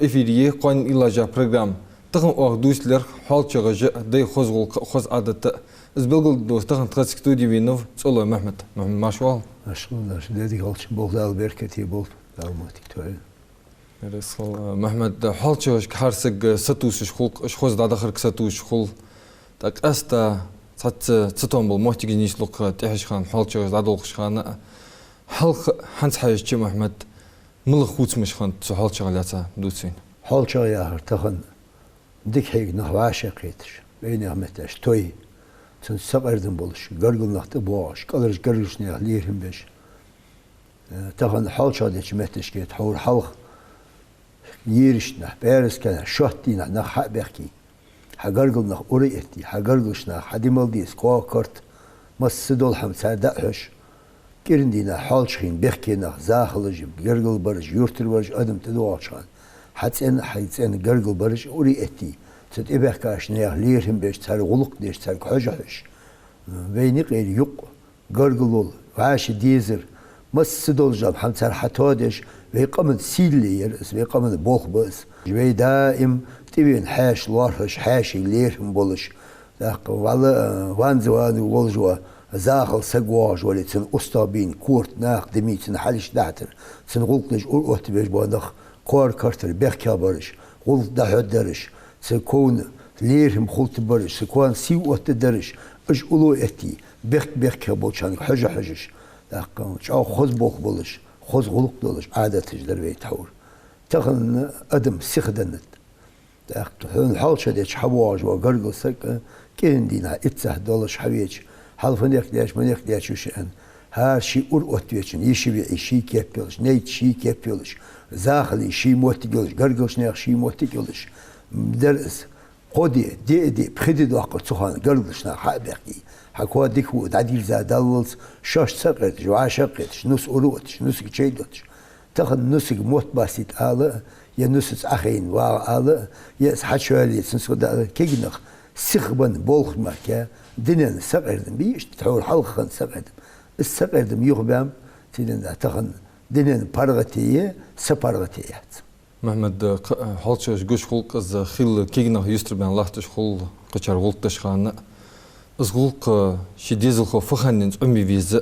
Эфирие қойын илажа программ. Тығын оғдуслер халчығыжы дай хоз адаты. Избілгіл достығын тғасик студиевинов Цолой Махмет. Махмет Машуал. Машуал, дедік халчын болды, алберкеті болды. Алматик туайын. Махмет, халчығыж кәрсік сатусыш құл, хоз дадақырк сатуш құл. Так әсті цитон бұл мохтигі несілік тәхішхан халчығыж дадолқышханы. Халқ ханс хайышчы Махмет. ملخ خوت مشخن تحال شغلاتها دوتين. حال شغلاتها تخن ديك هيك نحواش قيتش بيني عمتش توي تن سقردن بولش قرقل نحت بواش قدرش نيا ليرهم بيش تخن حال شغلاتش متش كيت حور حلق يرش نح بارس كان شهتي نح حق بحكي حقرقل نح أوريتي حقرقلش نح حديمال ديس قوا كرت مس دول حم صدقش كيرندينا حالشين بيحكينا زاخلج قرقل برج يورتر برج أدم تدواشان حتى قرقل برج أوريتي تت إبحكاش نيا ليرهم بيش تار غلق ديش تار حجحش بيني غير يق قرقلول وعاش ديزر مس دول جاب حم تار حتادش ويقمن سيلي يرس ويقمن بوخ بس جوي دائم تبين حاش لارش حاشي ليرهم بولش والله وانزوان والجوا زاخل سجواج ولا تن أستابين كورت ناق دمي تن حلش دعتر تن غلطنج أوت بيج بانخ كار كارتر بيحكي برش غلط ده هدرش سكون ليرهم خلط برش سكون سي أوت درش إج أولو إتي بيحكي بولشان حجش دقة أو خز بوخ بولش خز غلط دولش عادة تجدر بيت حور تخن أدم سخدنت دقة هون حال شديش حواج وقرقل سك كين دينا إتسه دولش حويج حالفن يخديش من يخديش وشأن هر شيء أوتيشن يشبه شيء كيبيلش نيت شيء كيبيلش زاخلي شيء موتيجلش قرقلش نيخ شيء موتيجلش درس قدي دي بخدي دواقر تخان قرقلش نيخ حق بقي حكوا ديكو تعديل زادلز شاش سقرتش وعاشقتش نص أروتش نص كشيدتش تاخد نص موت بسيط آله يا نص أخين وآله يا حشوالي سنسود كيجنخ سخبن بولخ مكة دنيا سقردم بيش تحول حلقة سقردم السقردم يغبام تدين تخن دنيا بارغتية سبارغتية محمد حالشش جوش خلق از خيل كيجنا يستربان لاحتش خل قشر غلطش خانة از غلق شديزل خو فخننز أمي فيز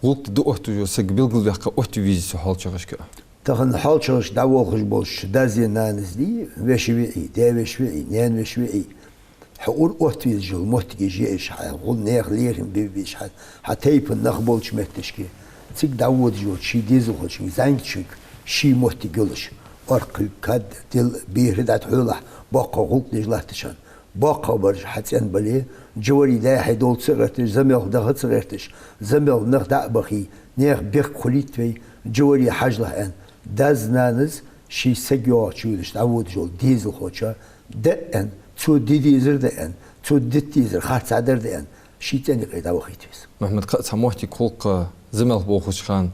غلط دو أحتجو سقبل قل بحق أحتجو فيز حالشش كا تخن حالشش دعوة خشبوش دازي نانز دي وشوي ده وشوي نان وشوي حقول أوتيز جل موتي جيش حقول نيخ ليرهم بيبيش حتى يبن نخبولش متشكي تيك دعوة جو شي ديزل خوش زانكشك شي موتي جلش أرقي كاد دل بيردات حولح باقا غلط نجلاتشان باقا برج حتى أنبلي جواري دا حيدول صغرتش زميل دغت صغرتش زميل نخدع بخي نيخ بيخ خليتوي جواري حاجله أن داز نانز شي سجوا شولش دعوة جول ديزل خوشا دأن تو ديزر دأن تو ديزر خاطر عدر دأن شيء تاني قيد أو خيتوس. محمد قد سموحتي خلق زمل بوخش خان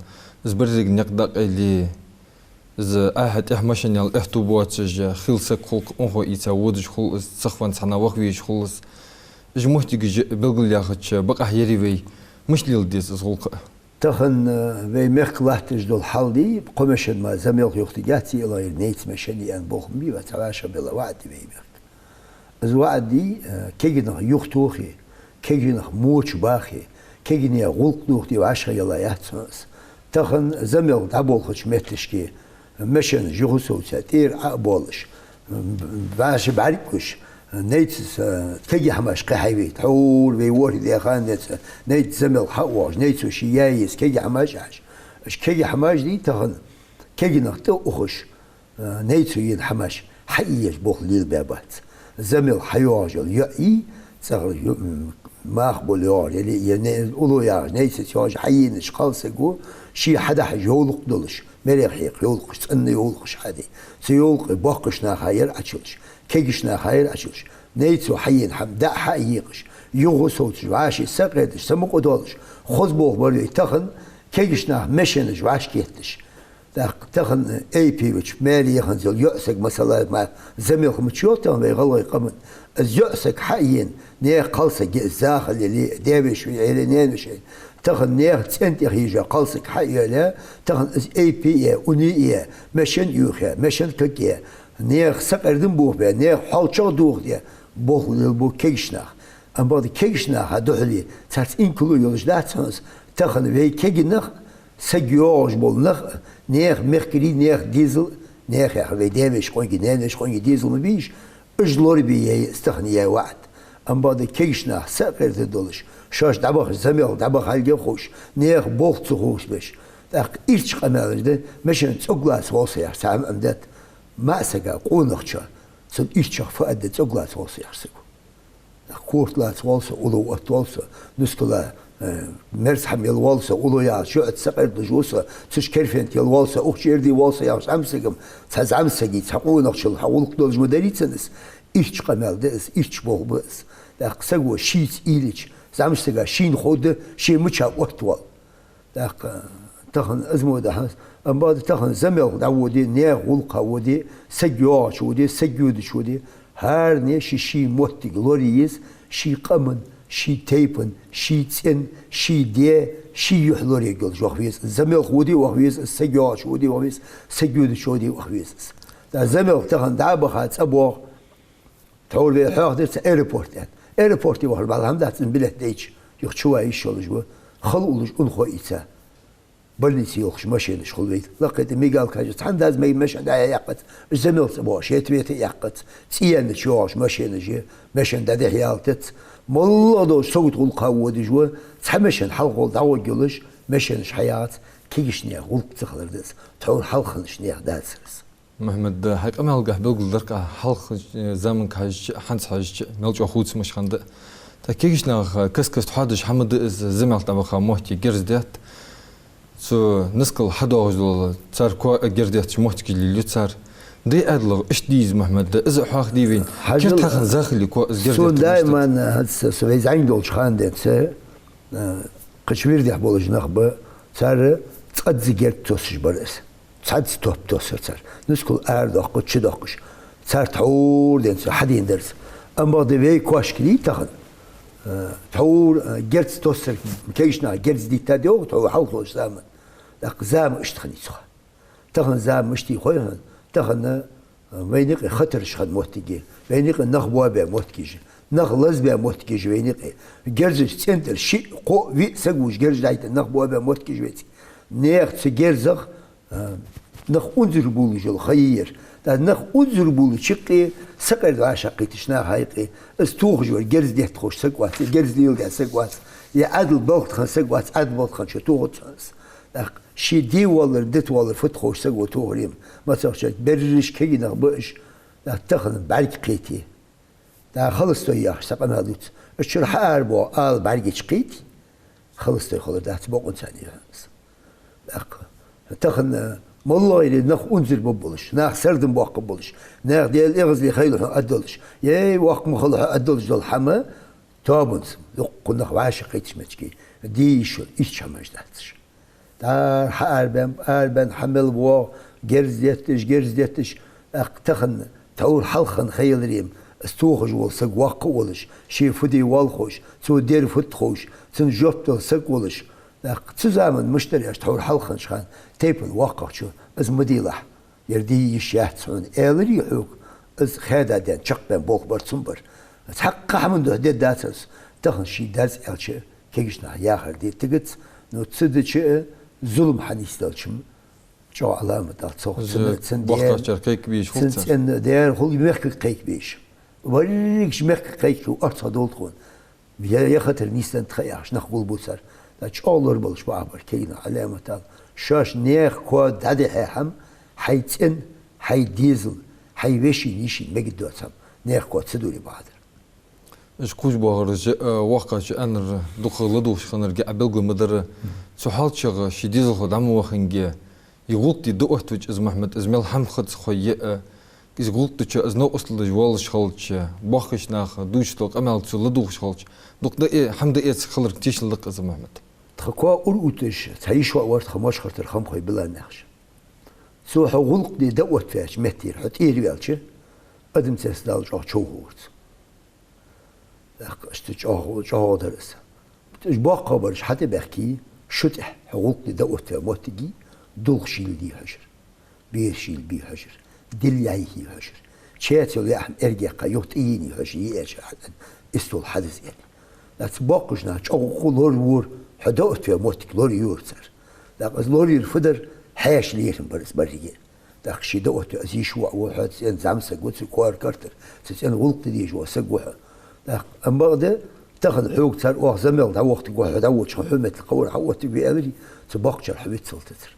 زبرزق نقدق اللي ز أحد إحمشان يال إحتوبات ج خلصك خلق أنخو يتعودش خلص سخفان سنا وقويش خلص جموحتي بلغل ياخدش بقى يريوي مش ليل ديز خلق. تخن في مخلاتش دول حالي قمشن ما زمل يختجاتي إلى نيت مشاني أن بوخمي وتعاشى بلا وعد بيمر. الوعدي كيجنا يختوخي كيجنا موش باخي كيجنا غلط نوختي وعشرة يلا يحتمس تخن زميل دعبول خش متشكي مشان جوسو ساتير عبولش باش بعرفش نيت كيجي حماش قحيوي تحول ويوري دي خان نيت زميل حواج نيت شيايس كيجي حماش اش كيجي حماش دي تخن كيجنا تأخش نيت ين حماش حيش بوخ ليل بابات زميل حيواجل يأي صار ما أقبل يعني أولو يا نيس يواج حيين إشقال سجوا شيء حدا حيولق دلش مريخ حيق يولقش تأني يولقش حدي سيولق باقشنا خير أشلش كيجشنا خير أشلش نيسو حيين حمدا حيقش يغوسوتش وعاشي سقيتش سمق دولش خذ بري تخن كيجشنا مشنش وعاش كيتش تخن اي بي وش مالي يخنزل يأسك مثلا مع زميلكم تشوتهم ويغلوا يقمن از يأسك حيين نيه قلصك الزاخل اللي دابش ويعلنين وشي تخن نيه تنتي خيجا قلصك حي لا تخن از اي بي اوني مشن يوخا مشن كوكيا نيخ سقردن بوه به نيخ حالچا دوغ ديه بوه بو كيشناخ ام بعد كيشناخ هدولي ترس این کلو یولش داتسنس تخن وی كيجنخ سجيوج بولنخ نيخ مخكري نيخ ديزل نيخ يا وي ديمش قونجي نينش قونجي ديزل مبيش اجلوري بي استخنيه وعد ام بعد كيشناخ سقرد دولش شاش دبخ زميل دبخ هلگه خوش نيخ بوخ خوش بش داق إيش قمالجده مشان تقلاس وصيح سام أمدت ما سجى قونخشة سن إيش فأدت تقلاس وصيح سكو كورت لاس والسا أولو أتوالسا نسكلا مرسحم يلوالسا أولو يا شو أتسقر دجوسا تش كرفنت يلوالسا أخش يردي والسا يا سامسكم تز عمسكي تقونخشل حولق دولج مدريتسنس إيش قمالده إيش بول بس داق سجوا شيت إيليش زامسكا شين خود شي متشا وقتوال داق تخن أزمو ده أم بعد تخن زميل داودي نيا غلقة ودي سجوا شودي سجود شودي هر نيا شي موتي غلوريز شي قمن شي تيبن شي تين شي دي شي يحلوري يقول جوخويز زميل خودي وخويز سجوا شودي وخويز سجود شودي وخويز دا زميل تخن دعبة خات أبوه تقول لي حاضر إيربورت يعني إيربورتي وخل بعد هم ده بلاد ديش يخشوا إيش ولا جوا خلوا أنخو إيسا بلنسي يخش ماشي شغل بيت لقيت ميقال كاجت عند هذا ما يمشي عندها يقت الزميل تبوش يتبيت يقت سيان شوش ماشي نجي ماشي عند هذا حيالتت والله دو صوت غلقة ودي جوا تحمشن حلقة دعوة جلش ماشي نش حياة كيش نيا غلق تخلر دس تحول حلقة نش نيا داسرس محمد حق أمل قه بلغ درك حلق زمن كاج حنس حاج ملج أخوت مش خند تكيش نا كسكس تحدش حمد زميل تبخا موتي جرزدات سو نسكل حدوج دول صار كو جرديت موتك اللي صار دي ادلغ اش ديز محمد از حاخ ديفين كيف تاخن زاخلي كو جرديت سو دائما هاد سو زين دول شخان دت قشوير دي حبولج نخبه صار تقد زيرت توسج برس صاد ستوب توسر صار نسكل اردق قش دقش صار تحور دنس حدين درس اما دي كواشكلي تاخن تحور جرت توسر كيشنا جرت دي تاديو تو حوض زمان داك زام اشتخني سخ تخن زام مشتي خويهن تخن وينيق خطر شخد موتيجي وينيق نخبوا به موتكيج نخلص به موتكيج وينيق جرج سنتر شي قو في سغوش جرج دايت نخبوا به موتكيج ويتي نيخ تجرزخ نخ انزر بولج الخير دا نخ انزر بولج شقي سقر عاشقي تشنا هايقي استوخ جو جرز دي تخش سقوات جرز ديل دي سقوات يا عدل بوقت خن سقوات عدل بوقت خن شتوغت شي دي ولا ردت ولا فتخوش سقو توغريم ما تخش بريش كي نغبش دا تخن بعرق قيتي دا خلص تو ياخ سقن هادوت الشرح اربو ال بعرق قيتي خلص تو خلص دا تبقون ثاني تخن والله اللي نخ انزل ببلش ناخ سردن بوق ببلش ناخ ديال اغزلي خيلو ادلش ياي وقت مخلو ادلش دول حما تابنس كنا عاشق يتشمتكي ديش ايش شماش داتش دار أربن حمل بوا جرزيتش تخن تقول حلخن خيل ريم استوخج والسق واق ولش شي فدي والخوش سو دير فتخوش سن جوبت السق ولش تزامن مشتري تقول حلخن شخان تيبن واقع شو از مديلح يردي يشيحت سون إلري حوك از خيدا دين شق بين بوك برتسنبر تحقق حمد ديت داتس تخن شي داز الش كيشنا ياخر دي تقت نو تصدق ظلم حنيستالشم جو علامة دالصوخ سن وقتاش كيك بيش سن دير خل يمخك كيك بيش وريكش مخك كيك وأرصى دولتخون يا خاطر نيستن تخيعش نخبول بوسر داش أولر بلش بعبر كينا علامة دال شاش نيخ كود دادي حيحم حيتن حي ديزل حي وشي نيشي مجد دوتهم نيخ كود سدوري بعدر اش كوش باغرج وقتاش أنر دخل لدوش خنرجع بلغو مدر سحال شغ شي ديزل خد عم وخنجي يغلطي دقتوج از محمد از مل هم خد خويه از غلطتش از نو اصل جوال شخلش باخش ناخ دوش لق امل تسل دوش خلش دق ده حمد ايه خلر تيش لق از محمد تخكوا اورتش تعيش وقت خماش خاطر خم خوي بلا نخش سو غلق دي دوت فاش متير حت ايه بالش ادم تسدال جو چوغورت اشتج اه درس تج باقا برش حتى بحكي شتح حقوق دوت موتجي دوغ شيل دي هجر بير شيل بي هجر دل يعيه هشر شيء يقول يا ارجع يوتيني هشر يأش استول حدث يعني لا تبقش ناش أو لور وور حدوت في موتك لور يورسر لا بس لور يرفدر حاش ليهم برس بريجي لا شيء دوت أزيش وواحد سين زمسة قلت كوار كارتر سين غلط ديش وسجوها لا أما ده تاخذ حوق صار واه زميل ده وقت واحد أول شو حمة القور حوت بأمري تبقش الحبيت سلطتر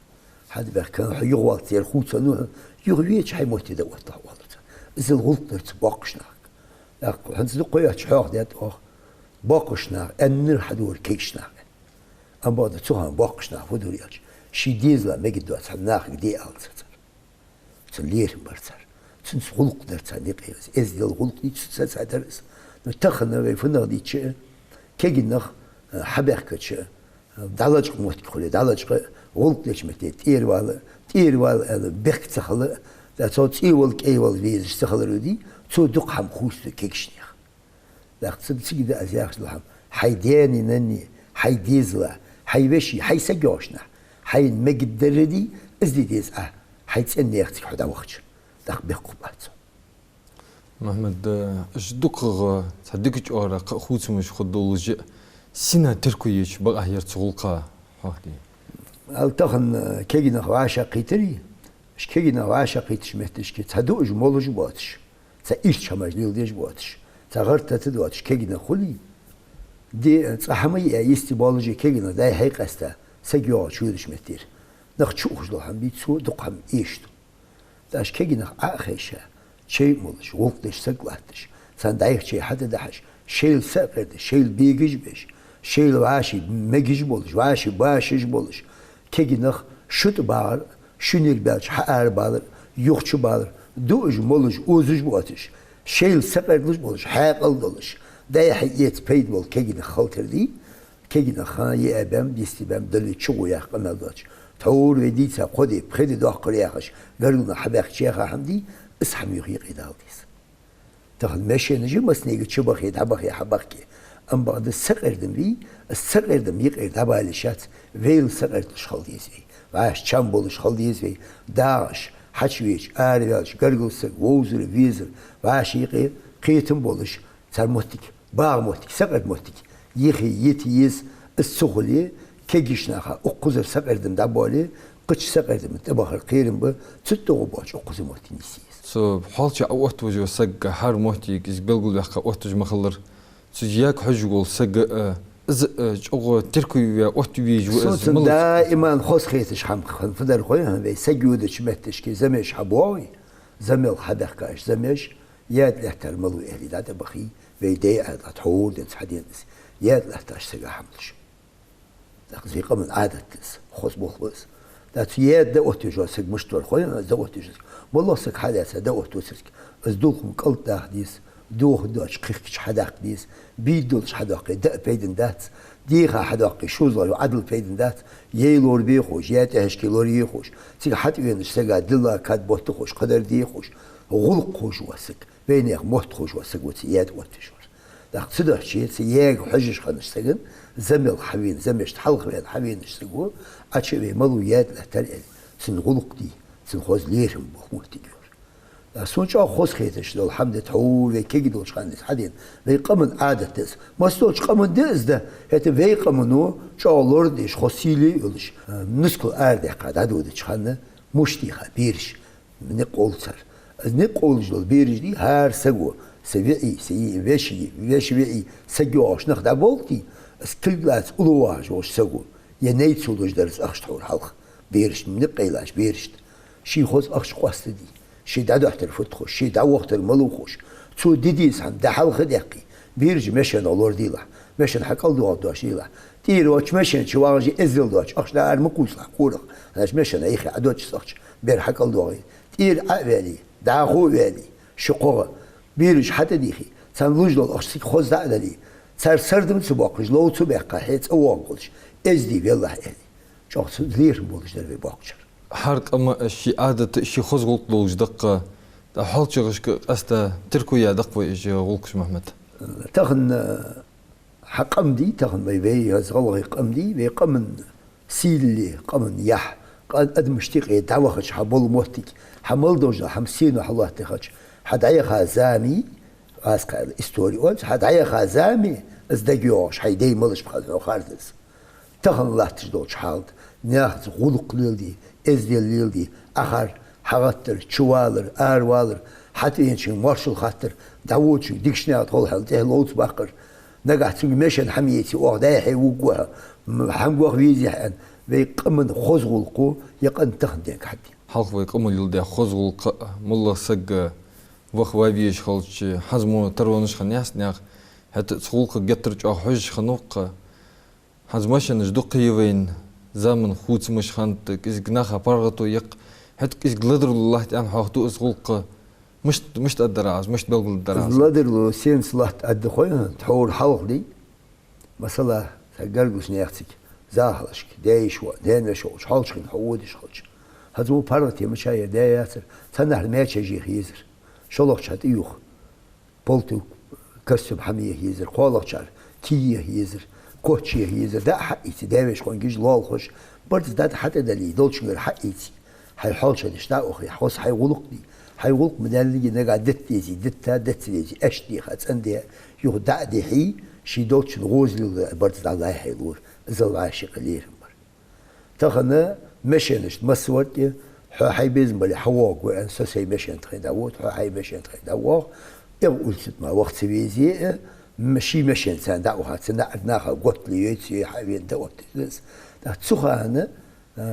هذا بقى كان يغوط تير خوت سنوه يغويش حي موتي دوت حوالته إذا الغلط تبقش ناك لا هنزل قيات شحاق ده باقشنا أنر حدور كيشنا أما ده تسوها باقشنا فدور ياش شي ديزلا مجد دوت حناخ دي ألسر تلير برسر تنس غلق درسان يقيس إز دل غلق دي تسس درس نتخنا بيفنا دي شيء كي نخ حبيخ كتش دالج موت كله دالج غلق ليش متى تير وال بيخ تخلى ده صوت إيول كيول فيز تخلى ردي تو دق هم خوش كيكشني لا قصد سيدا أزياخ لهم حيداني نني حيديزلا حيوشي حيسجوشنا حي مجد دردي إزدي ديز حيتسألني يختك حدا وقت داخل بيقوبات محمد اش دقق صدقك أورا خوت مش خدولج سنة تركيش بقى يرتغلقا هاكي التخن كيجنا خواشا قيتري اش كيجنا خواشا قيتش مهتش كي تهدوج مولج باتش تايش شماج ليل ديش باتش تغرت تدواتش كيجنا خلي دي صحمي يستبالجي كيجنا داي هيق استا سجوا شودش متير نخشوش لو هم بيتسو دقم ايشتو داش كيجنا اخيشا شيء مولش وقتش سقلاتش سندايخ شيء حدا دحش شيل سقرد شيل بيجش بش شيل واشي مجش بولش واشي باشش بولش كيجنا شوت بار شنير بالش حار بالر يوخش بالر دوج مولش اوزش بواتش شيل سقردش بولش حاقل دولش داي حيت بيد بول كيجنا خالتر دي كيجنا خان يابم ديستبم دلي تشو يا قمالداش تور وديتا قدي بخدي داخل ياخش قالوا حباك شيخ حمدي اسحم يغيق إدالديس تاخذ ماشي نجي مسنيجي تشبخ يتحبخ يحبخكي أم بعد السقردم بي السقردم يقعد تبع الشات فيل سقرد شخال ديزي وعاش تشامبول شخال ديزي داعش حشويش آريالش قرقوسك ووزر فيزر وعاش يقعد قيتم بولش صار موتك باغ موتك سقرد موتك يخي يتيز السخلي كيجيشناخا أقوزر سقردم دابولي قش سقردم تبخر قيرم ب ستو باش أقوزر موتي نسيس سو حالتي أوت وجه سج حار موتي إز بلغول يحكي أوت وجه مخلر سجياك حجول سج إز أو تركي أوت وجه صوت دائما خص خيتش حم فدر خويا بي سجودش متش كي زمش حبوي زمل حدخ كاش زمش ياد لحتر ملو أهلي دادا بخي بيدي أتحول دنس حدين ياد لحتاش سجا حملش داك زي قمن عادة خص بخبز دات ياد دوت جو سج مشتور خويا دوت جو والله سك حدث دوت وسك أزدوكم قلت داخديس دوخ دوش قيخش حداقديس بيدولش حداقي دا بيدن دات ديخا حداقي شوزل وعدل بيدن دات يلور بيخوش ياتهشكي لور يخوش تيك حتى وينش سجا دلا كاد بوت خوش قدر ديخوش غلق خوش وسك بينيخ موت خوش وسك وتياد وتشور داخ صدق شيء سياق حجش خنش سجن زمل حبين زمش حلق بين حبين سجوا أشبه ملويات لترى سنغلق دي سنخوز ليرم بخموتي سونچا خوش خیتش دل حمد تو و کی دوش خاندس حدین وی قمن عادتس ماستوچ قمن دزده هت وی قمنو چالور دیش خوسیلی ولش نسکل ارده قد دود چخنه مشتی خبیرش نه قولسر نه قولج دل بیرج دی هر سگو سوی سی وشی سگو آشنخ دا بولتی اسکلگلاس اولواج وش سگو یه نیتسولوج درس اخشتور حلق بیرش نه قیلاش بیرشت شی خوز اخش قاست دی شي دادو احتر فتخوش شي داو وقت الملوخوش تو ديديس هم دحل خدقي بيرج مشن اولور ديلا مشن حقل دو دوش ديلا دير واتش مشن شواجي ازل دوش اخش دا ارمقوس لا قورق اش مشن ايخي ادوش صخش بير حقل دوغي دير اولي داخو ولي شقوق بيرج حتى ديخي سان لوجلو اخش خوز دا دلي سر سردم سباقش لو تو بقى هيت اوانقلش از دي والله الي جوخ دير بولش در باقشر حرق أما شيء عادة شيء خز غلط لوج دقة حال شغش أستا تركيا دقة إيش غلقش محمد تغن حق أمدي تغن بيبي هزغلغي قمدي بيقمن سيلي قمن يح قد مشتقي دعوخش حبول موتك حمل دوجنا حمسين وحلوه تخش حدعي خازامي اسكا الاستوري قلت حدعي خازامي ازدقيوش حيدي ملش بخزنو خاردس تخن الله تجدوش حالد ناخذ غلق ليلدي ازدي ليلدي اخر حغتر شوالر اروالر حتى ينشن مرشل خاطر داوودش ديكشنات هول حل تهلوت باقر نقعت مشن حميتي وغداي حي وقوها حمقوخ فيزي حن ويقمن خزغلقو يقن تخنديك حدي حلق ويقوم يلدي خزغلق ملا سق وخ وابيش خلش حزمو ترونش خنياس ناخ حتى تسغلق جترج او حج خنوق حزمشن جدقي وين زمن خوت مش خنت إز جناخ برغتو يق حتى إز قدر الله تعالى حاطو سغلق مش تقدراز مش بلغ الدراز لدر سين صلاح تأدي خويا تحور حلق دي مثلا تقرقش نيختك زاهلش دايش و دايش و شحالش خن حودش خلش هذو بارتي مشايا داياتر تنح الماتش يجي خيزر شلوخش هات يوخ بولتو كسب حميه هيزر قولخ شار تيه هيزر كوتشي هيزر دا حقيتي دايش خون جيج لال خوش برد دا حتى دلي دولش غير حقيتي هاي حالش دشتا اخي حوس هاي غلق دي هاي غلق مدلي نقع دتيزي دتا دتيزي اشتي خات عندي يوخ دا دي حي شي دوتش الغوز برد دا الله حيلور زل عاشق ليرم بر تخنا مشينش مسورتي حي بيزم بلي حواق وان سسي مشين تخي داوت حي مشين تخي داوت يقول ما وقت سبيزي مشي مشين سان داوها سنعدناها قلت لي يتي حبيبين دوت دا تسوخا انا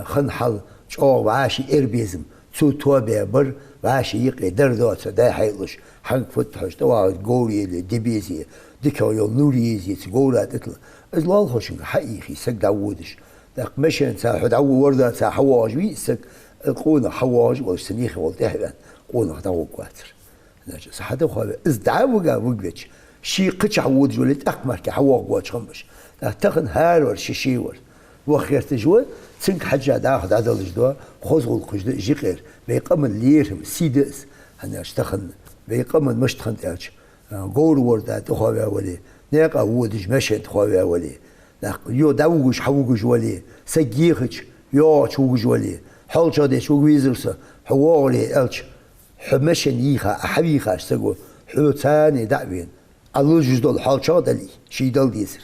خنحل شو عاشي اربيزم تو توبه بر عاشي يقي دردوت دا حيلش حق فتحش دوا قولي دبيزي ديكو يو نوريزي تقولها تطلع ازلال خوشن حقيقي سك داودش داك مشين سا حد عو ورده سا حواج وي سك قونا حواج والسنيخ والتهبان قونا داو قواتر نجس حدا خو ازدعوغا وقتش شي قچ عود ولت اقمر كحواق واش خمش تخن هارور شيشيور وخيرت جوا تنك حاجه داخل عدل جدوا خزغل قجد جيقير بيقم ليرهم سيدس انا اشتخن بيقم مش تخن اج قول ورده تخوا ولي نيقا ودج مشت خوا ولي يو داوغش حوغش ولي سجيخش يو شوغش ولي حول شادي شو ويزرس حوالي الش حمشن يخا حبيخا سقو حوتاني دعوين الله جدول حال شادلي شي دل ديسر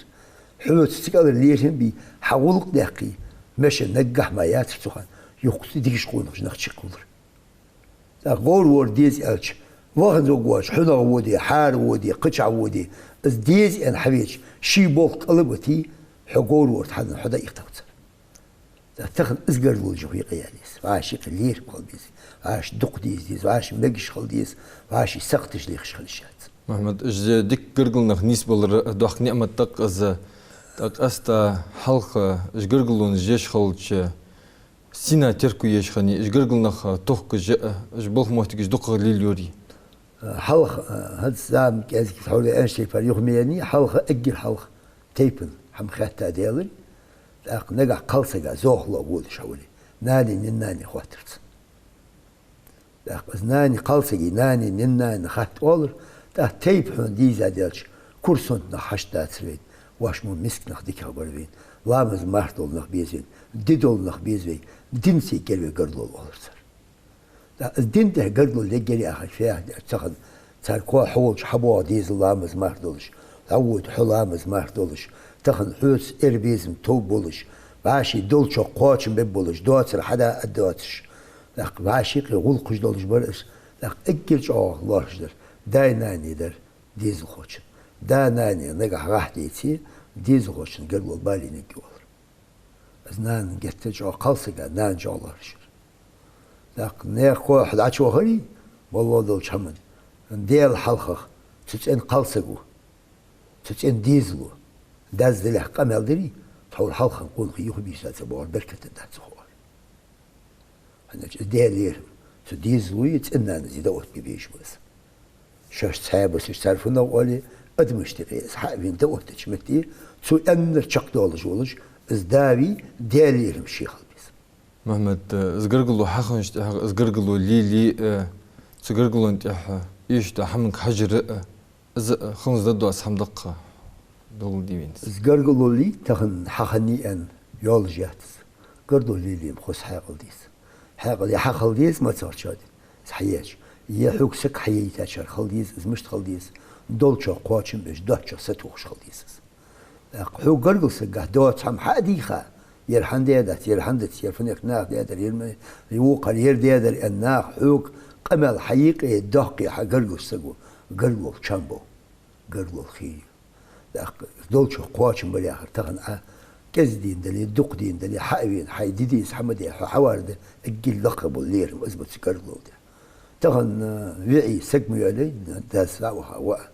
حوت سكال ليرهم بي حولق دقي مشن نجح ما ياتسخن يقص ديش قونش نخشي قولر دا قول ورديز الش واخد زوجواش حنا ودي حار ودي قطع ودي از ديز ان حبيش شي بوق قلبتي حقول ورد حنا حدا يختوت تاخذ ازقر الوجه قياليس عاش يقلير قلبيس عاش دق ديز عاش مقش خلديس عاش سقتش لي خشخلشات محمد اج ديك قرقلنا نسبه دوخ نعمه تق از تق استا حلق اج قرقلون جيش خلش سينا تركو يشخني اج قرقلنا توك اج بوخ موتك دق ليليوري حلق هاد زام كازك حولي انشي فريق مياني حلق اجل حلق تيبن حم خاتا ديالي نقع قلصقا زوخ لو شاولي ناني ناني خواترت بس ناني قلصقي ناني ناني خات اولر دا تيب هون ديزا ديالش كورسون نحش داتسوين واش مو مسك نخديك بربين لامز مارتول نخ بيزين ديدول نخ بيزين دينسي كلمه قردول اولرسر دا الدين ده قردول اللي جري اخي فيها تاخذ صار كو حوج حبوا ديز لامز مارتولش عود حلامز مارتولش تخن حوس اربيزم تو بولش باشي دولشو قوچم ببولش دوتر حدا ادوتش لق باشي غلقش دولش برس لق اجلش لارجدر داي ناني در ديزل خوچن دا ناني نقع راحتيتي ديزل خوچن قلبو بالي نقول از نان گتج قلسقا نان جولارش لق نيخو حد عچو غري والله دولش همن ديال حلقه تتن قلسقو تتن ديزلو داز دلح قمل دري تحول حلقه نقول خيوخ بيسات بور بركه دات خوار انا ديالير تديزلو يتنان زي دوت بيبيش بس شاش صعب بس تعرفنا وقالي ادمشتي صحابين دوت تشمتي سو ان تشق دولج ولج ازداوي ديالير مشي خلبيس محمد زغرغلو حخنش زغرغلو لي زغرغلو انت ايش ده حمك حجر خمس ضد قردو ليليم خص حاقل ديس حاقل يا حاقل ديس ما تصور شادي صحيح يا حوك سك حييتا شر خلديس إز مش خلديس دولشة قواتشم بيش دوتشة ستوخش خلديس حوك قرقل سك دوت هم حاديخا يرحن ديادات يرحن دت يرفنك ناخ ديادر يوقع ير ديادر الناخ حوك قمل حقيقي دقي حقرقل سقو قرقل شامبو قرقل خي دولشة قواتشم بلي آخر تغن كزدين دلي دق دين دلي حاوين حي ديديس حمدي حوارد اجل لقب اللير وازبط قرقل ده تغن وعي سقمي علي داس وها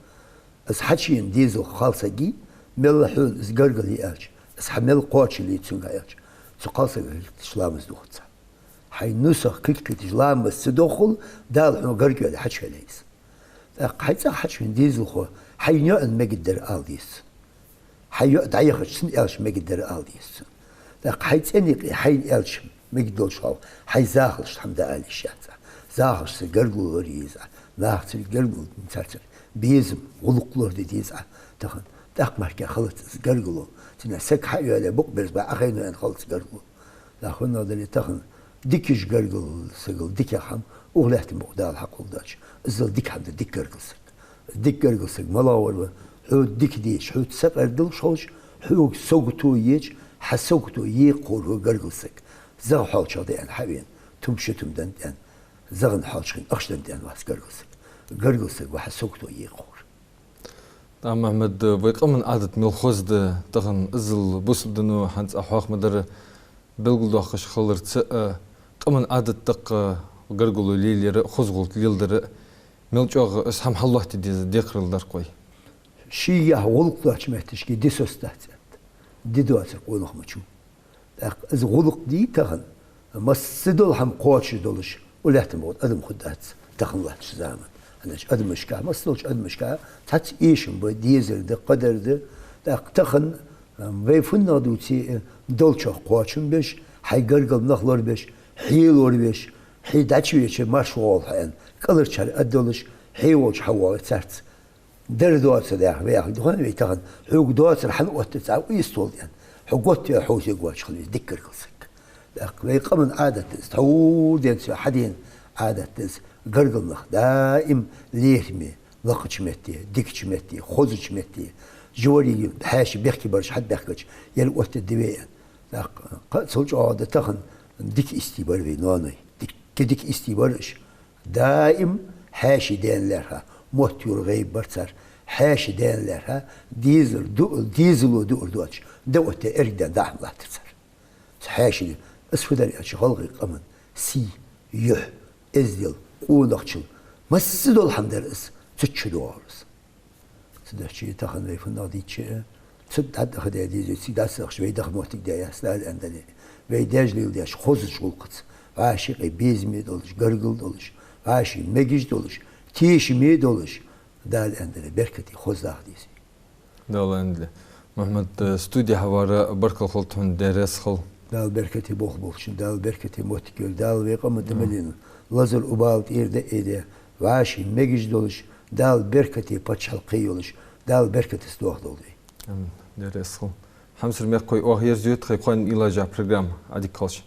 اس حشين ديزو خالصة جي ملحون اس قرقل ياج اس حمل قواتش اللي تسونغا ياج سو خالصة تشلامز دوخت حي نسخ كيك تشلامز تدخل دال حنو قرقل حش عليس حيت حشين ديزو خو حي نيوان ما قدر آلديس حي دعيخش سن إلش ما قدر آلديس حيت اني حي إلش ما قدر شاو حي زاخلش حمد آل الشاتا زاخش سقرقل غريزة ناخت سقرقل مترتر بيزم غلقلور ديزة تخن داق مركا خلط سقرقلو تنا سك حيو على بق برز با أخينو أن خلط سقرقلو داخلنا دلي تخن ديكش قرقل سقل ديك حم أغلحت مقدال حقل داش ازل ديك حمد ديك قرقل سق ديك قرقل سق ملاور حود ديك ديش حود سق أردل شوش حود سوقتو يج حسوقتو يقول هو قرقل سق زغ حال شاطئ أن حبين تمشتم دنتان زغن حالشين أخشن ديان واس قرقلسك وحسوكتو يقور. نعم محمد ويقمن عادة ملخوز ده تغن إزل بوسب دنو حانس أحواق مدر بلغل دوخش خلر تسق قمن عادة تق قرقلو ليل خوزغلت ليل در ملجوغ اسحام حلوه تديز ديقرل در قوي. شيء غلق دوش مهتشكي دي سوستات دي دواتر قولوخ مچو. إز غلق دي تغن مسدول هم قواتش دولش ولهتم بود أدم خدات تخن واحد زمان أناش أدم مشكا ما صلش أدم مشكا تحت إيشم بديزر ده قدر ده تخن بيفنا دوتي دولشة قواتشم بيش حي قرقل نخلور بيش حيلور بيش حي داتشي بيش ماشوال حين كلر شر أدولش حيوش حوال ترت در دوات ده بياخد دخان بيتخن حوق دوات الحن وقت تسعة ويستول يعني حقوت يا حوش يقواش خلي ذكر قصك ويقمن عادة تعود ينسى حدين عادة قرقل دائم ليرمي لقش متي ديكش متي خوزش متي جوري بحاش بيحكي برش حد بيحكيش يلقوت الدبيان صلش عادة تخن ديك استيبار بيناني ديك استيبارش دائم حاشي دين لها موتور غيب برتر حاشي دين لها ديزل ودور دوتش دوت اريد دعم لا تسر حاشي اسفدر يا شغل قمن سي يح ازدل قولقشل مسدول حمدر اس تشدورس سدشي تخن في فنادي تشي سد حد خد دي سي داسخ وي دخ موتك دي اسلال اندلي وي داجليل ديش خوز شغلقت عاشق بيزمي دولش قرقل دولش عاشي مجيج دولش تيش مي دولش دال اندلي بركتي خوز داخديسي دال اندلي محمد استوديو حوار بركل خلطون درس خل دال بركتي بوخبوخشن دال بركتي موتكيل دال ويقام دملين لازر وبالت إيرده إيده وعاشي مجيج دولش دال بركتي باتشالقي يولش دال بركتي استوخ دولي درس خل حمسر ميقوي أوه يرزيوت خيقوان إلاجة برنامج عدي كالش